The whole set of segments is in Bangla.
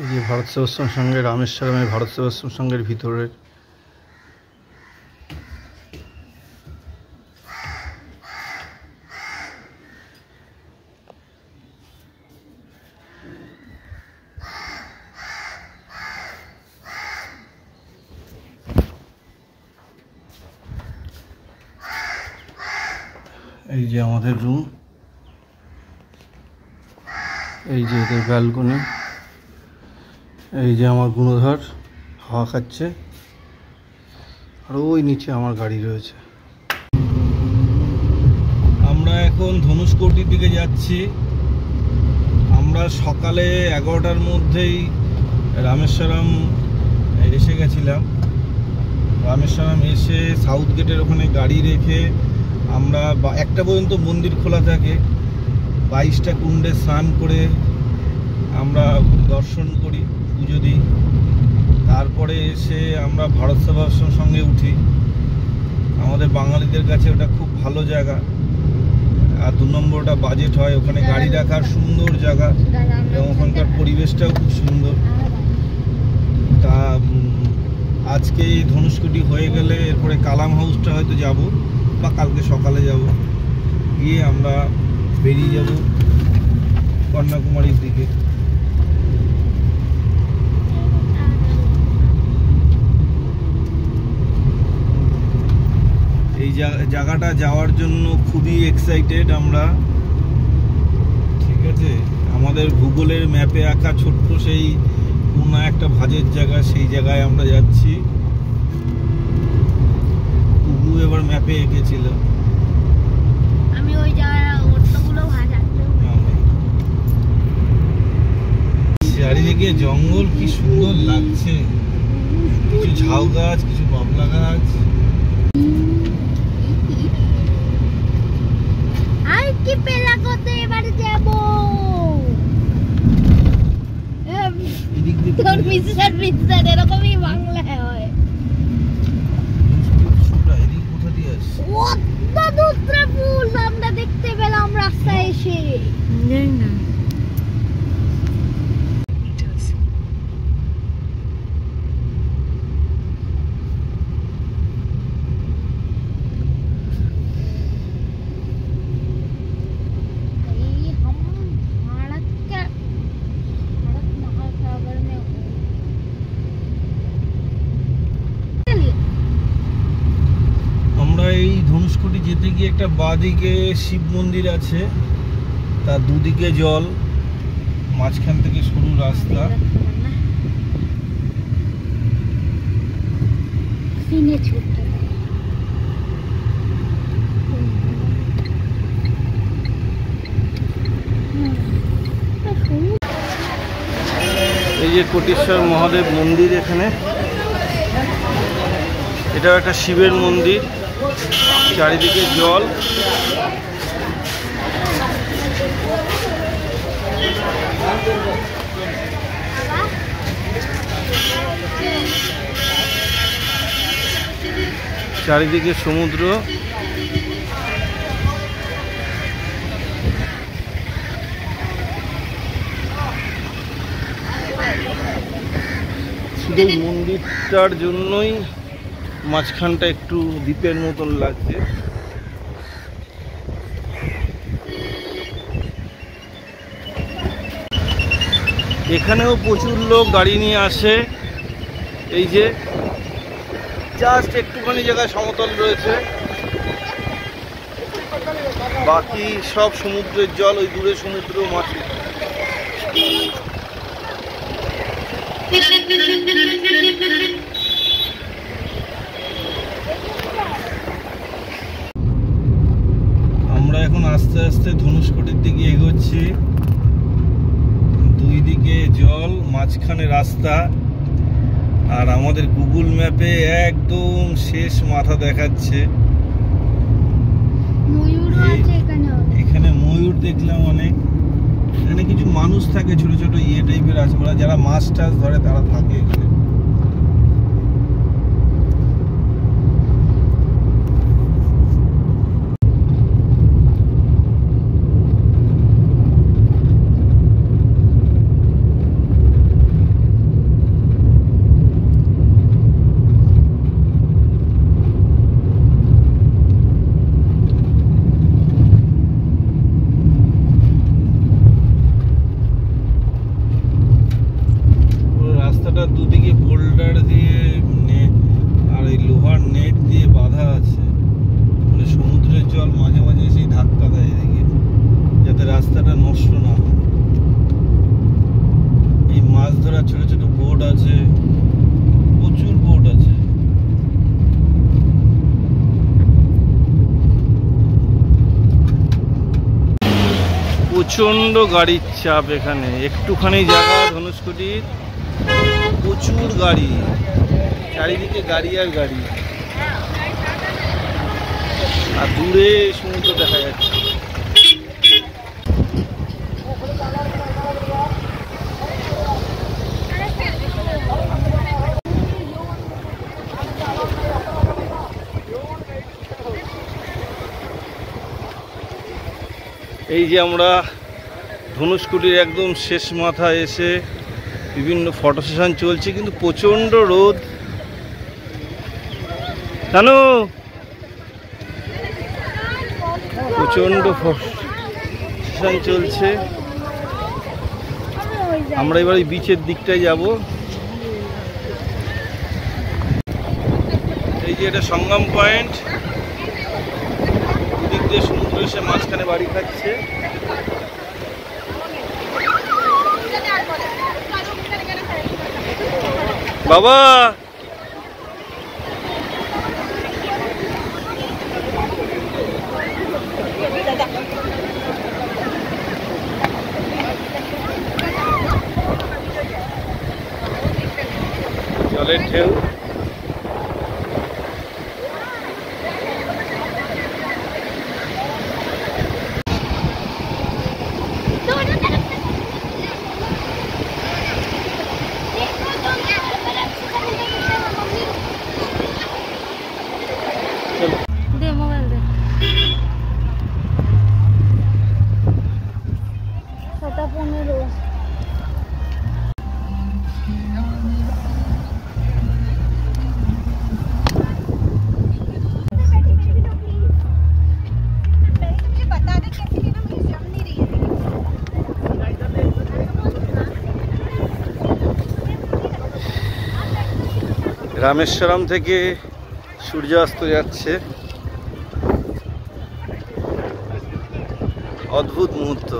এই যে ভারত সেবাশ্রম সংঘের রামেশ্বরমের ভারত সেবাশ্রম সংঘের ভিতরের এই যে আমাদের রুম, এই যে এদের ব্যালকনি, এই যে আমার গুণধর হাওয়া খাচ্ছে, আর ওই নিচে আমার গাড়ি রয়েছে। আমরা এখন ধনুষকোটির দিকে যাচ্ছি। আমরা সকালে 11টার মধ্যেই রামেশ্বরম এসে গেছিলাম। রামেশ্বরম এসে সাউথ গেটের ওখানে গাড়ি রেখে আমরা 1টা পর্যন্ত মন্দির খোলা থাকে, 22টা কুণ্ডে স্নান করে আমরা দর্শন করি, পুজো দিই। তারপরে এসে আমরা ভারত সেবাশ্রম সঙ্গে উঠি। আমাদের বাঙালিদের কাছে ওটা খুব ভালো জায়গা, আর 2 নম্বরটা বাজেট হয়। ওখানে গাড়ি রাখার সুন্দর জায়গা এবং ওখানকার পরিবেশটাও খুব সুন্দর। তা আজকে ধনুষকোটি হয়ে গেলে এরপরে কালাম হাউসটা হয়তো যাব, বা কালকে সকালে যাব, গিয়ে আমরা বেরিয়ে যাব কন্যাকুমারীর দিকে। এই জায়গাটা যাওয়ার জন্য খুবই এক্সাইটেড আমরা। ঠিক আছে, আমাদের ভূগোলের ম্যাপে আঁকা ছোট্ট সেই কোনো একটা ভাজের জায়গা, সেই জায়গায় আমরা যাচ্ছি। কুবু এবার ম্যাপে এঁকেছিল। আমি ওই জায়গাগুলো ভাজা চারিদিকে জঙ্গল, কি সুন্দর লাগছে। কিছু ঝাউ গাছ, কিছু বাবলা গাছ। আর কি পেলা করতে এবারে যাব। তোর মিস্টার এরকমই বাংলায় হয়। কোথা দিয়ে আসছে? পদ্মা ফুল আমরা দেখতে পেলাম রাস্তায় এসে। না এই ধনুষকোটি যেতে গিয়ে একটা বাঁদিকে শিব মন্দির আছে, তার দুদিকে জল, মাঝখান থেকে সরু রাস্তা। এই যে কোটেশ্বর মহাদেব মন্দির, এখানে এটাও একটা শিবের মন্দির, চারিদিকে জল। চারিদিকে সমুদ্র। শুধু মন্দিরটার জন্যই মাঝখানটা একটু দ্বীপের মতন লাগছে। এখানেও প্রচুর লোক গাড়ি নিয়ে আসে। এই যে জাস্ট একটুখানি জায়গায় সমতল রয়েছে, বাকি সব সমুদ্রের জল। ওই দূরে সমুদ্র, মাছ। আমরা এখন আস্তে আস্তে ধনুষকোটির দিকে এগোচ্ছি। দুই দিকে জল, মাঝখানে রাস্তা, আর আমাদের গুগল ম্যাপে একদম শেষ মাথা দেখাচ্ছে। এখানে ময়ূর দেখলাম অনেক। এখানে কিছু মানুষ থাকে, ছোট ছোট টাইপের আছে, যারা মাছ টাছ ধরে তারা থাকে এখানে। প্রচন্ড গাড়ির চাপ এখানে, একটুখানি জায়গা ধনুষকোটির, প্রচুর গাড়ি, চারিদিকে গাড়ি আর গাড়ি, আর দূরে সমুদ্র দেখা যাচ্ছে। এই যে আমরা ধনুষকোটির একদম শেষ মাথায় এসে বিভিন্ন ফটো সেশন চলছে, কিন্তু প্রচণ্ড রোদ। জানো প্রচণ্ড সেশন চলছে। আমরা এবার এই বিচের দিকটায় যাব। এই যে এটা সঙ্গম পয়েন্ট, দিক দিয়ে সমুদ্র এসে মাঝখানে বাড়ি খাচ্ছে। বাবা জলের ঢেউ, दे मोबाइल दे 7:15। রামেশ্বরম থেকে সূর্যাস্ত যাচ্ছে, অদ্ভুত মুহূর্ত।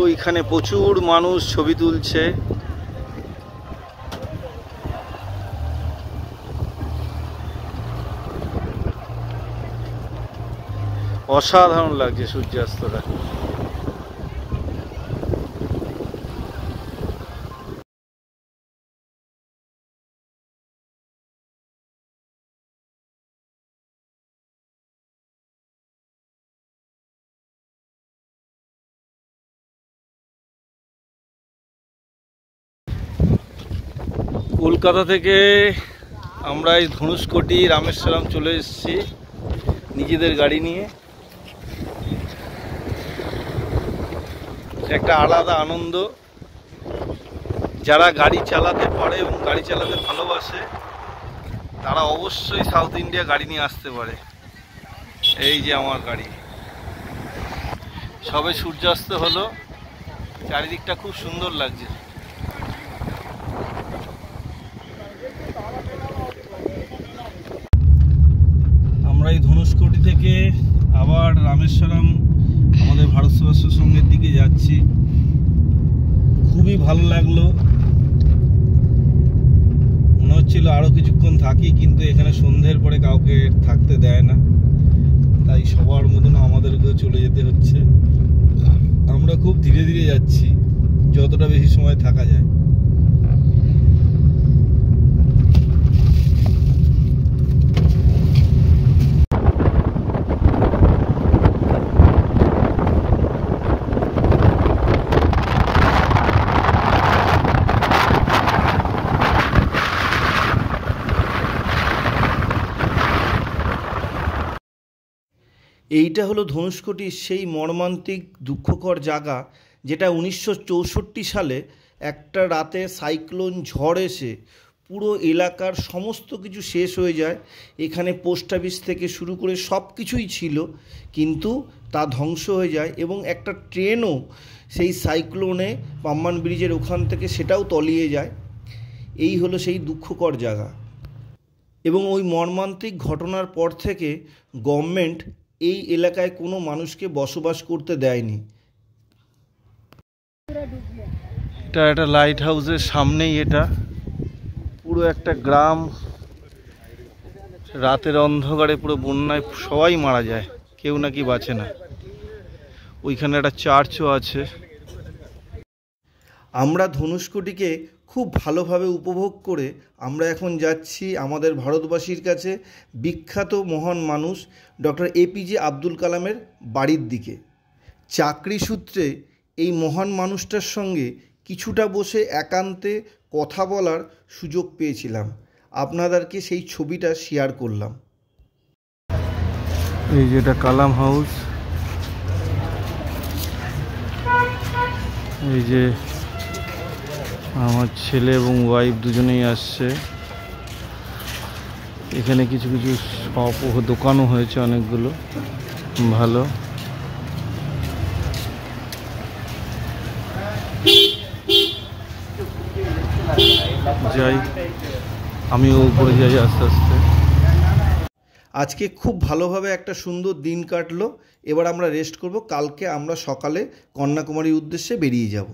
ওইখানে প্রচুর মানুষ ছবি তুলছে। অসাধারণ লাগছে সূর্যাস্তটা। কলকাতা থেকে আমরা এই ধনুষকোটি রামেশ্বরম চলে এসেছি নিজেদের গাড়ি নিয়ে। একটা আলাদা আনন্দ। যারা গাড়ি চালাতে পারে এবং গাড়ি চালাতে ভালোবাসে তারা অবশ্যই সাউথ ইন্ডিয়া গাড়ি নিয়ে আসতে পারে। এই যে আমার গাড়ি, সবে সূর্যাস্ত হলো, চারিদিকটা খুব সুন্দর লাগছে। আমরা এই ধনুষকোটি থেকে আবার রামেশ্বরম আমাদের ভারত সেবাশ্রম সংঘের দিকে যাচ্ছি। খুবই ভালো লাগলো, মনে হচ্ছিল আরো কিছুক্ষণ থাকি, কিন্তু এখানে সন্ধ্যের পরে কাউকে থাকতে দেয় না, তাই সবার মতন আমাদেরকেও চলে যেতে হচ্ছে। আমরা খুব ধীরে ধীরে যাচ্ছি, যতটা বেশি সময় থাকা যায়। এইটা হলো ধনুষকোটির সেই মর্মান্তিক দুঃখকর জায়গা, যেটা 1964 সালে একটা রাতে সাইক্লোন ঝড় এসে পুরো এলাকার সমস্ত কিছু শেষ হয়ে যায়। এখানে পোস্ট অফিস থেকে শুরু করে সব কিছুই ছিল, কিন্তু তা ধ্বংস হয়ে যায় এবং একটা ট্রেনও সেই সাইক্লোনে পাম্বান ব্রিজের ওখান থেকে সেটাও তলিয়ে যায়। এই হলো সেই দুঃখকর জায়গা। এবং ওই মর্মান্তিক ঘটনার পর থেকে গভর্নমেন্ট এই এলাকায় কোনো মানুষকে বসবাস করতে দেয়নি। এটা একটা লাইট হাউসের সামনেই এটা, পুরো একটা গ্রাম, রাতের অন্ধকারে পুরো বন্যায় সবাই মারা যায়, কেউ নাকি বাঁচে না। ওইখানে একটা চার্চও আছে। আমরা ধনুষ্কটিকে খুব ভালোভাবে উপভোগ করে আমরা এখন যাচ্ছি আমাদের ভারতবাসীর কাছে বিখ্যাত মহান মানুষ ডক্টর এপিজে আব্দুল কালামের বাড়ির দিকে। চাকরি সূত্রে এই মহান মানুষটার সঙ্গে কিছুটা বসে একান্তে কথা বলার সুযোগ পেয়েছিলাম। আপনাদেরকে সেই ছবিটা শেয়ার করলাম। এই যেটা কালাম হাউস, এই যে আমার ছেলে এবং ওয়াইফ দুজনেই আসছে। এখানে কিছু কিছু শপ ও দোকানও হয়েছে অনেকগুলো, ভালো। যাই, আমিও উপরে যাই আস্তে আস্তে। আজকে খুব ভালোভাবে একটা সুন্দর দিন কাটলো। এবার আমরা রেস্ট করব, কালকে আমরা সকালে কন্যাকুমারীর উদ্দেশ্যে বেরিয়ে যাব।